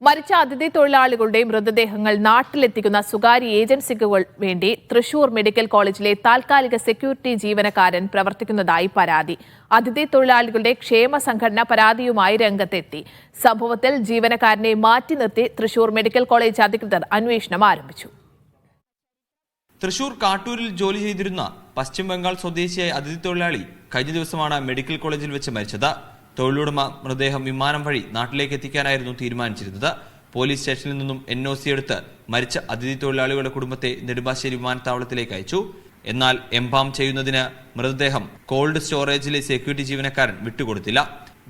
മരിച്ച അതിഥി തൊഴിലാളികളുടെ മൃതദേഹങ്ങൾ നാട്ടിലെത്തിക്കുന്ന സ്വകാര്യ ഏജൻസിക്ക് വേണ്ടി തൃശൂർ മെഡിക്കൽ കോളേജിലെ താൽക്കാലിക സെക്യൂരിറ്റി ജീവനക്കാരൻ പ്രവർത്തിക്കുന്നതായി പരാതി. അതിഥി തൊഴിലാളികളുടെ ക്ഷേമ സംഘടന പരാതിയുമായി രംഗത്തെത്തി. സംഭവത്തിൽ ജീവനക്കാരനെ മാറ്റി നിർത്തി തൃശൂർ മെഡിക്കൽ കോളേജ് അധികൃതർ അന്വേഷണം ആരംഭിച്ചു. തൃശൂർ കാട്ടൂരിൽ ജോലി ചെയ്തിരുന്ന പശ്ചിമ ബംഗാൾ സ്വദേശിയായ അതിഥി തൊഴിലാളി കഴിഞ്ഞ ദിവസമാണ് മെഡിക്കൽ കോളേജിൽ വെച്ച് മരിച്ചത്. തൊഴിലുടമ മൃതദേഹം വിമാനം വഴി നാട്ടിലേക്ക് എത്തിക്കാനായിരുന്നു തീരുമാനിച്ചിരുന്നത്. പോലീസ് സ്റ്റേഷനിൽ നിന്നും NOC എടുത്ത് മരിച്ച അതിഥി തൊഴിലാളികളുടെ കുടുംബത്തെ നെടുമ്പാശ്ശേരി വിമാനത്താവളത്തിലേക്ക് അയച്ചു. എന്നാൽ എംബാം ചെയ്യുന്നതിന് മൃതദേഹം കോൾഡ് സ്റ്റോറേജിലെ സെക്യൂരിറ്റി ജീവനക്കാരൻ വിട്ടുകൊടുത്തില്ല.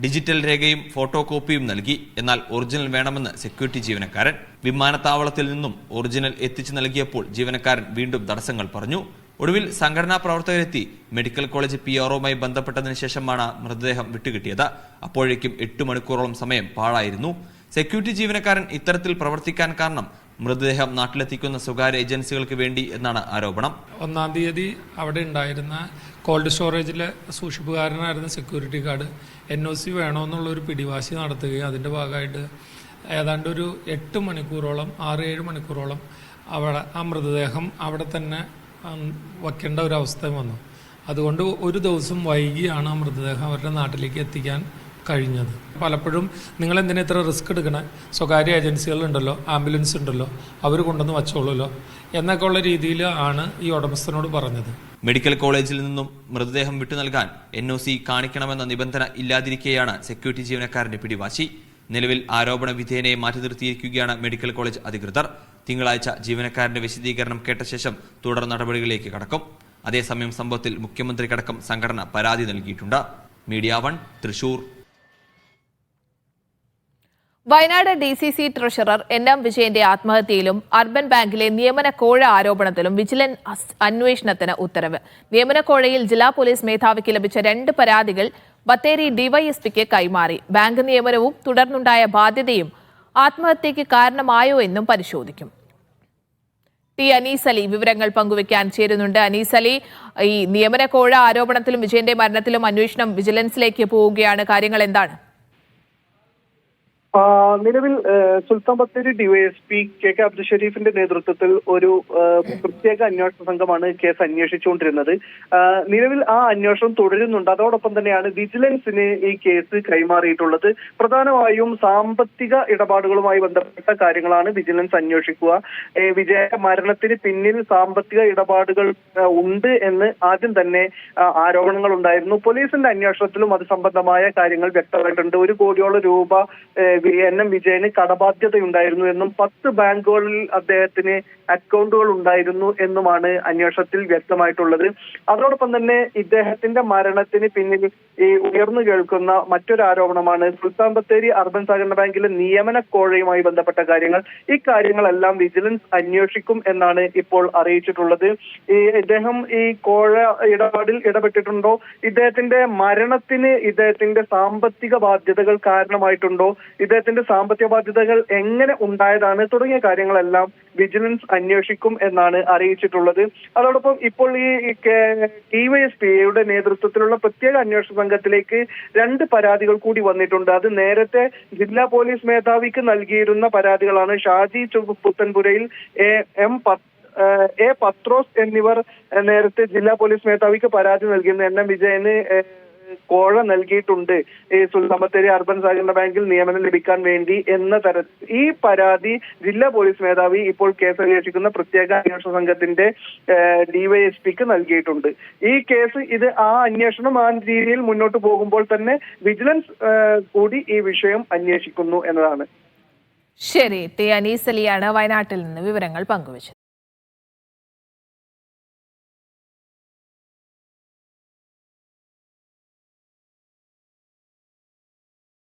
ഡിജിറ്റൽ രേഖയും ഫോട്ടോ കോപ്പിയും നൽകി. എന്നാൽ ഒറിജിനൽ വേണമെന്ന് സെക്യൂരിറ്റി ജീവനക്കാരൻ. വിമാനത്താവളത്തിൽ നിന്നും ഒറിജിനൽ എത്തിച്ചു നൽകിയപ്പോൾ ജീവനക്കാരൻ വീണ്ടും തടസ്സങ്ങൾ പറഞ്ഞു. ഒടുവിൽ സംഘടനാ പ്രവർത്തകരെത്തി മെഡിക്കൽ കോളേജ് PROയുമായി ബന്ധപ്പെട്ടതിന് ശേഷമാണ് മൃതദേഹം വിട്ടുകിട്ടിയത്. അപ്പോഴേക്കും 8 മണിക്കൂറോളം സമയം പാഴായിരുന്നു. സെക്യൂരിറ്റി ജീവനക്കാരൻ ഇത്തരത്തിൽ പ്രവർത്തിക്കാൻ കാരണം മൃതദേഹം നാട്ടിലെത്തിക്കുന്ന സ്വകാര്യ ഏജൻസികൾക്ക് വേണ്ടി എന്നാണ് ആരോപണം. 1-ാം തീയതി അവിടെ ഉണ്ടായിരുന്ന കോൾഡ് സ്റ്റോറേജിലെ സൂക്ഷിപ്പുകാരനായിരുന്ന സെക്യൂരിറ്റി ഗാർഡ് NOC വേണമെന്നുള്ളൊരു പിടിവാശി നടത്തുകയും അതിൻ്റെ ഭാഗമായിട്ട് ഏതാണ്ട് ഒരു 8 മണിക്കൂറോളം 6-7 മണിക്കൂറോളം അവിടെ ആ മൃതദേഹം അവിടെ തന്നെ വയ്ക്കേണ്ട ഒരു അവസ്ഥ വന്നു. അതുകൊണ്ട് ഒരു ദിവസം വൈകിയാണ് ആ മൃതദേഹം അവരുടെ നാട്ടിലേക്ക് എത്തിക്കാൻ കഴിഞ്ഞത്. പലപ്പോഴും നിങ്ങൾ എന്തിനാ ഇത്ര റിസ്ക് എടുക്കണേ, സ്വകാര്യ ഏജൻസികളുണ്ടല്ലോ, ആംബുലൻസ് ഉണ്ടല്ലോ, അവർ കൊണ്ടുവന്ന് വച്ചോളൂല്ലോ എന്നൊക്കെ ഉള്ള രീതിയിൽ ആണ് ഈ ഉടമസ്ഥനോട് പറഞ്ഞത്. മെഡിക്കൽ കോളേജിൽ നിന്നും മൃതദേഹം വിട്ടു നൽകാൻ NOC കാണിക്കണമെന്ന നിബന്ധന ഇല്ലാതിരിക്കെയാണ് സെക്യൂരിറ്റി ജീവനക്കാരന്റെ പിടിവാശി. നിലവിൽ ആരോപണ വിധേയനെ മാറ്റി നിർത്തിയിരിക്കുകയാണ് മെഡിക്കൽ കോളേജ് അധികൃതർ. തിങ്കളാഴ്ച ജീവനക്കാരന്റെ വിശദീകരണം കേട്ട ശേഷം തുടർ നടപടികളിലേക്ക് കടക്കും. അതേസമയം സംഭവത്തിൽ മുഖ്യമന്ത്രിക്കടക്കം സംഘടന പരാതി നൽകിയിട്ടുണ്ട്. Media 1 Thrissur. Wayanad DCC treasurer NM വിജയന്റെ ആത്മഹത്യയിലും അർബൻ ബാങ്കിലെ നിയമനക്കോഴ ആരോപണത്തിലും വിജിലൻസ് അന്വേഷണത്തിന് ഉത്തരവ്. നിയമനക്കോഴയിൽ ജില്ലാ പോലീസ് മേധാവിക്ക് ലഭിച്ച 2 പരാതികൾ ബത്തേരി DYSPക്ക് കൈമാറി. ബാങ്ക് നിയമനവും തുടർന്നുണ്ടായ ബാധ്യതയും ആത്മഹത്യയ്ക്ക് കാരണമായോ എന്നും പരിശോധിക്കും. അനീസ് അലി വിവരങ്ങൾ പങ്കുവയ്ക്കാൻ ചേരുന്നുണ്ട്. അനീസ് അലി, ഈ നിയമനക്കോഴ ആരോപണത്തിലും വിജയന്റെ മരണത്തിലും അന്വേഷണം വിജിലൻസിലേക്ക് പോവുകയാണ്. കാര്യങ്ങൾ എന്താണ്? നിലവിൽ സുൽത്താൻ ബത്തേരി DYSP KK അബ്ദുൽ ഷരീഫിന്റെ നേതൃത്വത്തിൽ ഒരു പ്രത്യേക അന്വേഷണ സംഘമാണ് കേസ് അന്വേഷിച്ചുകൊണ്ടിരുന്നത്. നിലവിൽ ആ അന്വേഷണം തുടരുന്നുണ്ട്. അതോടൊപ്പം തന്നെയാണ് വിജിലൻസിന് ഈ കേസ് കൈമാറിയിട്ടുള്ളത്. പ്രധാനമായും സാമ്പത്തിക ഇടപാടുകളുമായി ബന്ധപ്പെട്ട കാര്യങ്ങളാണ് വിജിലൻസ് അന്വേഷിക്കുക. വിജയ മരണത്തിന് പിന്നിൽ സാമ്പത്തിക ഇടപാടുകൾ ഉണ്ട് എന്ന് ആദ്യം തന്നെ ആരോപണങ്ങൾ ഉണ്ടായിരുന്നു. പോലീസിന്റെ അന്വേഷണത്തിലും അത് സംബന്ധമായ കാര്യങ്ങൾ വ്യക്തമായിട്ടുണ്ട്. 1 കോടിയോളം രൂപ NM വിജയന് കടബാധ്യതയുണ്ടായിരുന്നു എന്നും 10 ബാങ്കുകളിൽ അദ്ദേഹത്തിന് അക്കൗണ്ടുകൾ ഉണ്ടായിരുന്നു എന്നുമാണ് അന്വേഷണത്തിൽ വ്യക്തമായിട്ടുള്ളത്. അതോടൊപ്പം തന്നെ ഇദ്ദേഹത്തിന്റെ മരണത്തിന് പിന്നിൽ ഈ ഉയർന്നു കേൾക്കുന്ന മറ്റൊരു ആരോപണമാണ് സുൽത്താൻ ബത്തേരി അർബൻ സഹകരണ ബാങ്കിലെ നിയമനക്കോഴയുമായി ബന്ധപ്പെട്ട കാര്യങ്ങൾ. ഈ കാര്യങ്ങളെല്ലാം വിജിലൻസ് അന്വേഷിക്കും എന്നാണ് ഇപ്പോൾ അറിയിച്ചിട്ടുള്ളത്. ഇദ്ദേഹം ഈ കോഴ ഇടപാടിൽ ഇടപെട്ടിട്ടുണ്ടോ, ഇദ്ദേഹത്തിന്റെ മരണത്തിന് ഇദ്ദേഹത്തിന്റെ സാമ്പത്തിക ബാധ്യതകൾ കാരണമായിട്ടുണ്ടോ, ഇദ്ദേഹത്തിന്റെ സാമ്പത്തിക ബാധ്യതകൾ എങ്ങനെ ഉണ്ടായതാണ് തുടങ്ങിയ കാര്യങ്ങളെല്ലാം വിജിലൻസ് അന്വേഷിക്കും എന്നാണ് അറിയിച്ചിട്ടുള്ളത്. അതോടൊപ്പം ഇപ്പോൾ ഈ DYSPയുടെ നേതൃത്വത്തിലുള്ള പ്രത്യേക അന്വേഷണ സംഘത്തിലേക്ക് 2 പരാതികൾ കൂടി വന്നിട്ടുണ്ട്. അത് നേരത്തെ ജില്ലാ പോലീസ് മേധാവിക്ക് നൽകിയിരുന്ന പരാതികളാണ്. ഷാജി പുത്തൻപുരയിൽ A പത്രോസ് എന്നിവർ നേരത്തെ ജില്ലാ പോലീസ് മേധാവിക്ക് പരാതി നൽകിയിരുന്നു. NM വിജയന് കോഴ നൽകിയിട്ടുണ്ട് സുൽത്താൻ ബത്തേരി അർബൻ സഹകരണ ബാങ്കിൽ നിയമനം ലഭിക്കാൻ വേണ്ടി എന്ന തരത്തിൽ ഈ പരാതി ജില്ലാ പോലീസ് മേധാവി ഇപ്പോൾ കേസ് അന്വേഷിക്കുന്ന പ്രത്യേക അന്വേഷണ സംഘത്തിന്റെ DYSPക്ക് നൽകിയിട്ടുണ്ട്. ഈ കേസ് ആ അന്വേഷണം ആ രീതിയിൽ മുന്നോട്ട് പോകുമ്പോൾ തന്നെ വിജിലൻസ് കൂടി ഈ വിഷയം അന്വേഷിക്കുന്നു എന്നതാണ്. ശരി, അനീസ് അലിയാണ് വയനാട്ടിൽ നിന്ന് വിവരങ്ങൾ പങ്കുവച്ചത്.